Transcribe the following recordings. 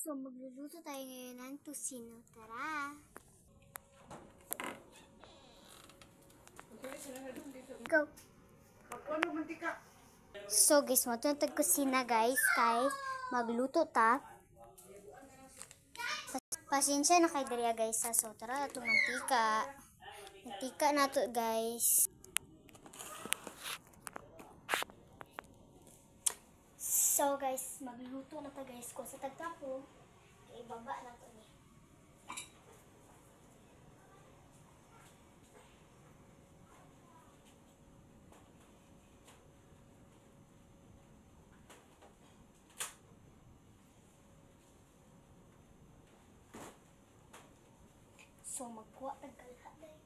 So, magluluto tayo ngayon ng tusino. Tara! Go! So guys, matutag kusina guys, kay magluto ta. Pasensya na kay diriya guys sa so tara itong mantika. Mantika na to guys. So guys, magluto na ta guys ko sa tagtapo. Ibaba na to ni. So magkuha tag kalha dai.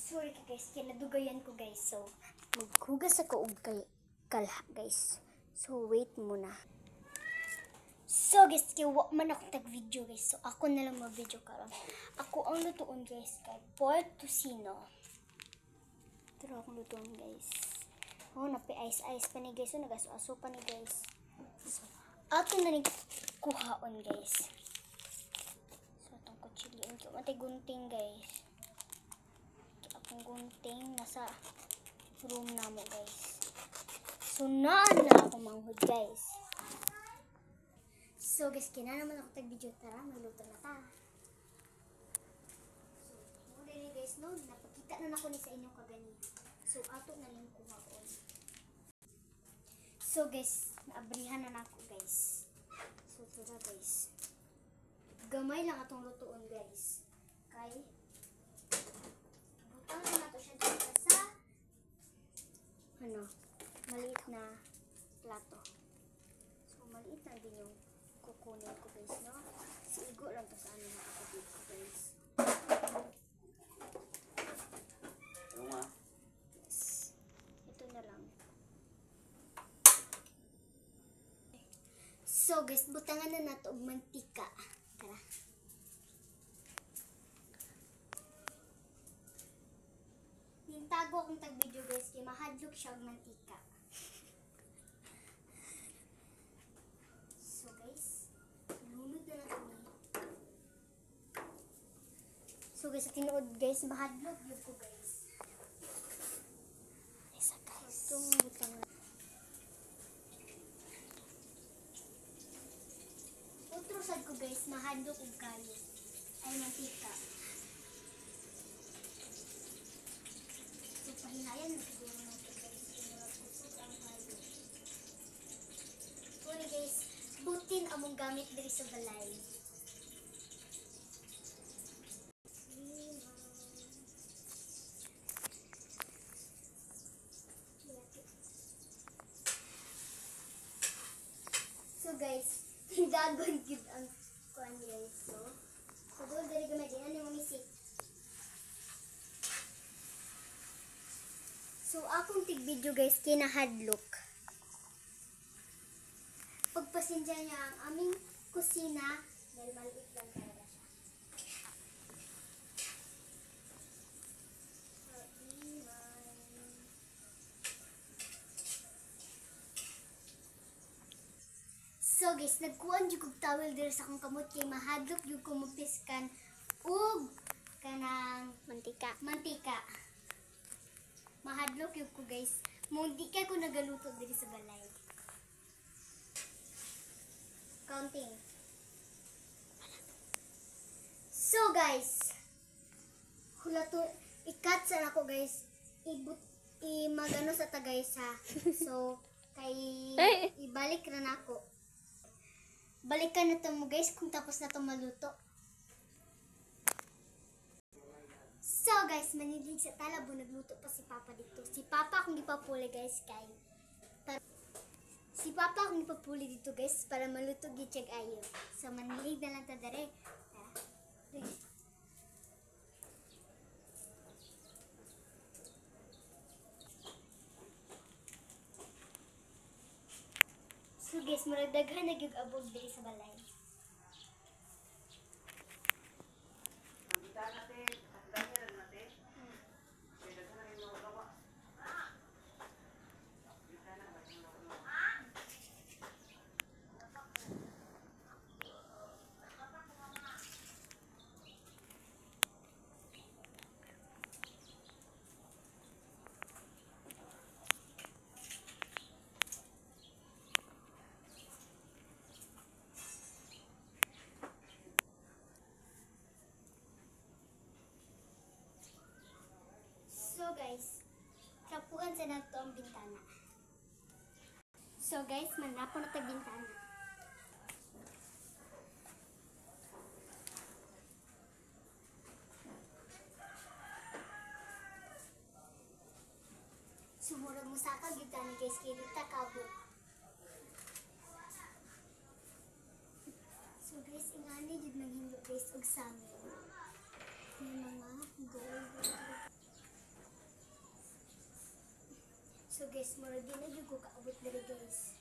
Sorry ka guys, kinadugayan ko guys. So, maghugas ako og kalha guys. So, wait muna. So guys, kiwa man ako tag-video guys. So, ako na lang mag-video karon. Ako ang lutuon guys kay pork tusino. Pero akong lutuon guys. Oh, napi-ice-ice pa ni guys. So, nagaso-aso pa ni guys. So, ako na rin kuhaon guys. So, itong kutsiliin ko. Matay gunting guys. Ang gunting nasa room namo guys. So naan na ako manghud guys. So guys, kina naman ako tag-video. Tara, magluto na ta. So, muna ni guys, no, napakita na nako ni sa inyo kagani. So ato na lang kuhaon. So guys, naabrihan na nako guys. So tara guys. Gamay lang atong lutuon guys. Kay ang nato siya dito sa maliit na plato. So maliit na din yung kukunin ko guys, no? Siigo lang to sa ano na kapatid ko guys. Yes. Ito na lang. So guys, butangan na nato og mantika. Tara. Tago akong tag-video guys, kaya mahadlok siya ang mantika. So guys, lunod na lang kami. So guys, sa tinuod guys, mahadlok yun ko guys. Isa guys. Itong butangan. Utro sad ko guys, mahadlok og kayo. Ay mantika. Pahinayan na siguro natin guys. Sorry guys, butin among gamit diri sa balay. So guys, dagon gyud ang kuan guys. So doon diri gamay din ani mo misik. So, akong tig-video guys, kinahadlok. Pagpasensya niya ang aming kusina dahil maliit lang talaga siya. So guys, nagkuhan yung kong towel dito sa akong kamot kay mahadlok yung kumupiskan ug kanang mantika. Mahadlok yung ko guys. Mundi kay ko nagaluto diri sa balay. Counting. So guys, hulato ikat sa nako guys. Magano sa ta guys ha. So kay ibalik ra nako. Balikan na to mo guys kung tapos na to maluto. guys, manilig sa talabo, nagluto pa si Papa dito. Si Papa akong ipapuli guys kay si Papa akong ipapuli dito guys para maluto gitsag ayo. So manilig na lang ta dere. So guys, murag daghan na gyud abog diri sa balay. So guys, trapuan sa nato ang bintana. So guys, manapo na tag bintana. Sumurag mo sa kag bintana guys, kay dita kabot. So guys, ingani jud naghindo guys og samin. May mga gold. So guys, mura din na yung ko kaabot dali guys.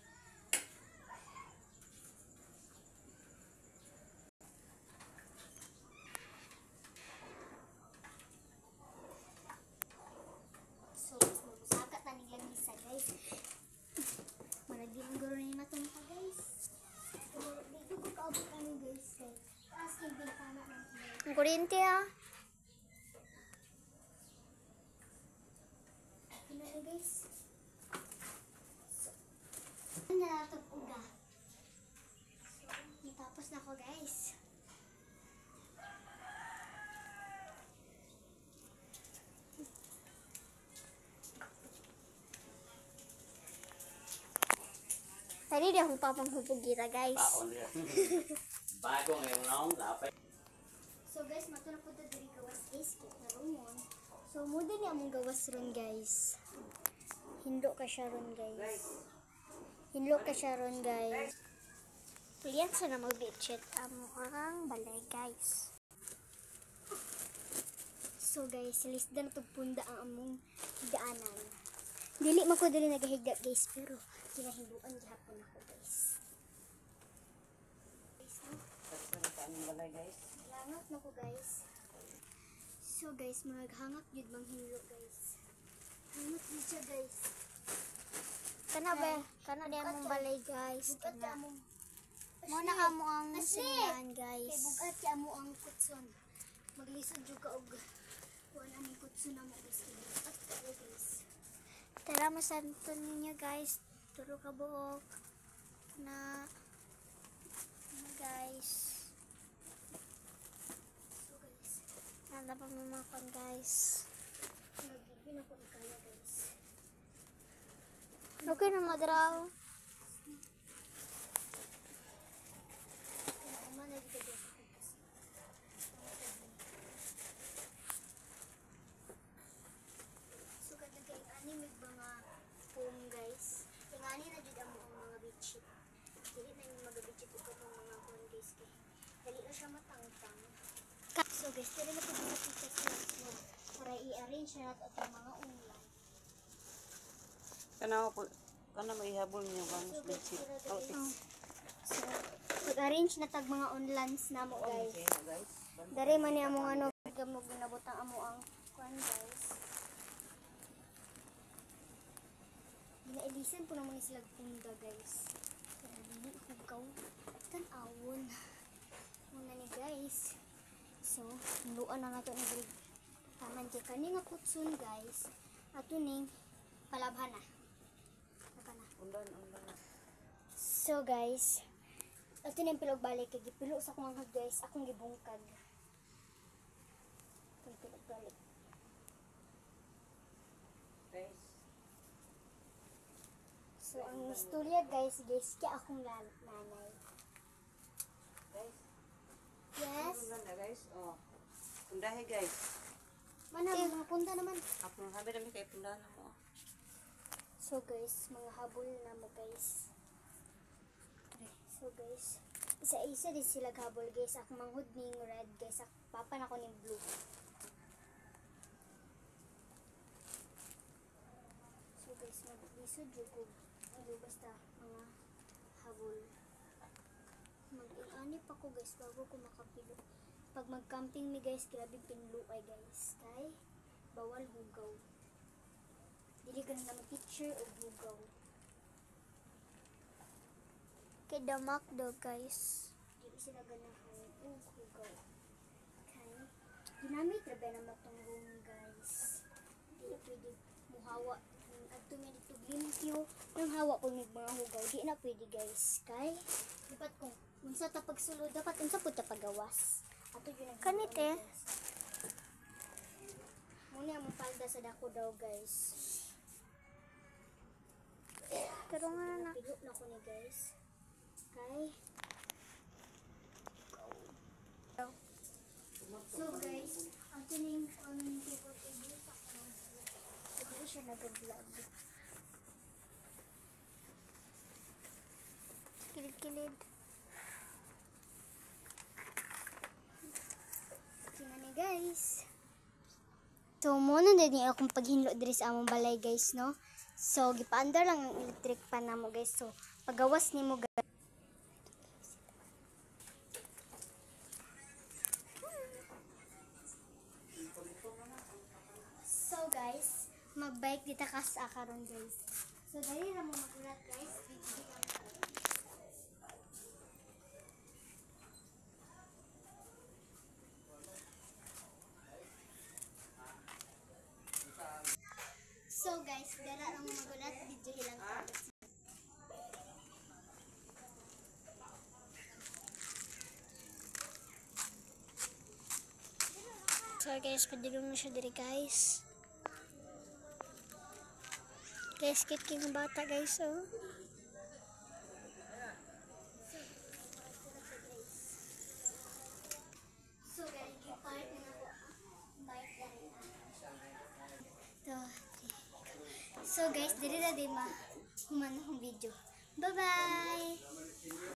So guys, mamusakat na nilang isa guys. Mura din ang garo na yung matong pa guys. Mura din yung ko kaabot kami guys. Tapos yung bintana ng Ang kuryente ah. ano na guys. Ano na ito uga. So, natapos na ako guys. Tadi dia hupang kita guys. Bago ngayong naong lapay. So guys, mato na po ito diri gawas guys. Kita rumon. So, muda niya among gawas ron guys. Hindo ka siya ron guys. Hinlo ka siya ron guys. Lihat sana mag-bitchet amo ang balay guys. So guys, silisdan ito punda ang among daanan. Dili man ko dili nagahiga guys, pero kinahinduan gihapon ako guys. Guys, no? Guys. Langat na ko guys. So guys, maghangak jud bang hinlo guys. Hangat jud siya guys. Kana ba? Kana di among balay guys. Bukat ka Kana. among Muna amo ang Asli! sinahan Kay guys. bugat ka amo ang kutson. Maglisod jud ka og kuan ang kutson na mo guys. Bugat ka guys. Tara masanton ninyo guys. Turo ka buok. Na guys. So guys, Nanda pa mamakon guys. nagbibi na ko ang kaya guys. Okay na madraw. Kaya man na dito guys. So kada kay ani mig mga foam guys. Tingani na jud amo ang mga bedsheet. Dili na yung mga bedsheet ug katong mga foam guys kay dali na siya matangtang. So guys, dili na pud sa picture sa para i-arrange na nato atong mga ulam. Kana mo ihabol niyo bang So guys, bedsheet. para dali. So, pag-arrange na tag mga onlans na mo guys. Guys. Dari man ni among ano gamog ginabutang amo ang kuan guys. Ginailisan po naman sila punda guys. Pero dili hugaw tan-awon. Muna ni guys. So, luan na nato ni brig. Taman kay kani nga kutsun guys. Ato ning palabhan na. Naka na. Undan. So guys, ato na yung pilog balik kay gipilo sa akong hangad guys, akong gibungkag. Itong pilog balik. Guys. So ang istorya guys, kaya akong nanay. Guys. Yes. Undan na guys. Oh. Undahe guys. Mana, mga punta naman. Ako sabi namin kay pundahan ako. So guys, mga habol na mo guys. So guys, isa-isa din sila habol guys. Ako manghud ning red guys. Ako papa na ko ning blue. So guys, mag-isod yung ko. Ano basta mga habol. Mag-ianip ako guys bago ko makapilo. Pag mag-camping mi guys, grabe pinlo ay guys. Kay bawal hugaw. Dili ganun na mag-picture o hugaw. Kay damak daw guys. Dili sila ganahan o hugaw. Kay ginamit ra ba na matong room guys. Dili pwede muhawa. At tumili to limpyo. Nang hawa po mga hugaw. Di na pwede guys. Kay dapat kung unsa ta pagsulod, dapat unsa pud ta pagawas. Ato yun ang Kanit eh. muna ang palda sa dako daw guys. Pero nga na. Napilo na ko ni guys. Kay so guys, ang tuning on table table sa kanang hindi siya nag-vlog. Kilid-kilid. Tingnan ni guys. So, muna din niya akong paghinlo diri sa among balay guys, no? So, gipaandar lang ang electric pan namo guys. So, pagawas nimo guys. So guys, mag-bike dita ka sa karon guys. So, dali ra mo magulat guys. Video lang ko. So guys, dara lang mo magulat. Video ilang ko. So guys, padulong na siya diri guys. Guys, kit king bata guys oh. So guys, i-part na ako. Bike lang. So guys, dili na di ma human ang video. Bye-bye!